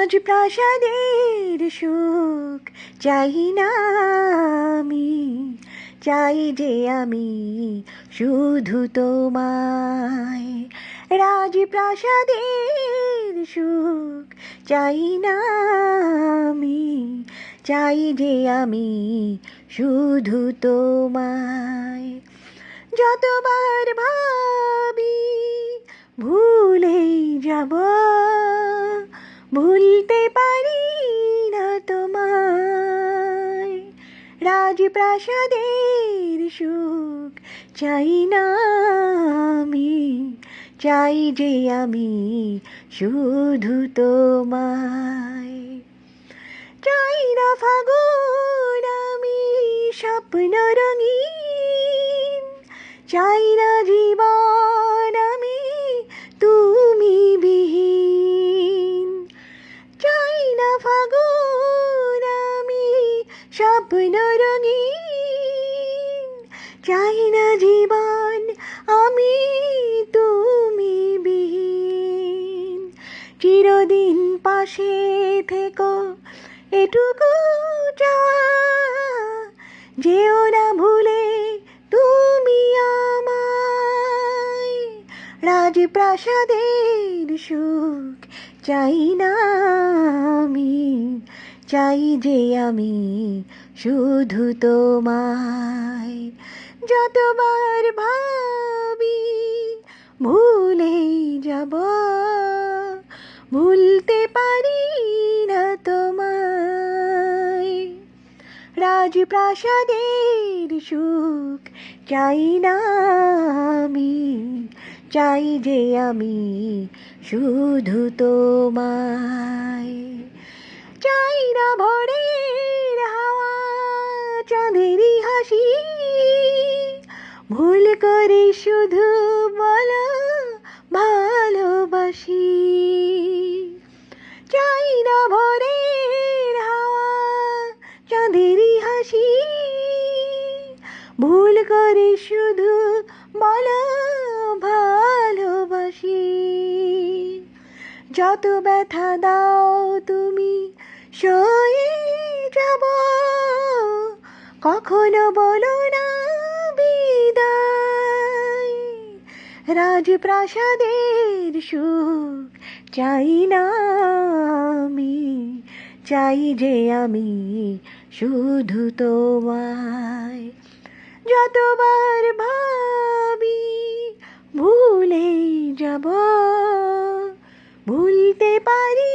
রাজপ্রাসাদের সুখ চাই না আমি, চাই যে আমি শুধু তোমায়। রাজপ্রাসাদের সুখ চাই না আমি, চাই যে আমি শুধু তোমায়। যতবার ভাবি ভুলেই যাব, ভুলতে পারি না তোমায়। রাজপ্রাসাদের সুখ চাই না আমি, চাই যে আমি শুধু তোমায়। চাই না ফাগুন আমি স্বপ্ন রঙিন, চাই না জীবন আমি তুমি বিহীন। চাই না ফাগুন আমি স্বপ্ন রঙিন, চাই না জীবন আমি তুমি বিহীন। চিরদিন পাশে থেকো এটুকু চাওয়া, যেও না ভুলে তুমি আমায়। রাজপ্রাসাদের সুখ চাই না আমি, চাই যে আমি শুধু তোমায়। যতবার ভাবি ভুলেই যাব, ভুলতে পারি না তোমায়। রাজপ্রাসাদের সুখ চাই না আমি, চাই যে আমি শুধু তোমায়। চাই না ভোরের হাওয়া চাঁদেরই হাসি, ভুল করে শুধু বলো ভালোবাসি। চাই না ভোরের হাওয়া চাঁদেরই হাসি, ভুল করে শুধু বলো ভালোবাসি। যত ব্যথা দাও তুমি সয়ে যাব, কখনো বলো না বিদায়। রাজপ্রাসাদের সুখ চাই না আমি, চাই যে আমি শুধু তোমায়। যতবার ভাবি ভুলেই যাব, ভুলতে পারি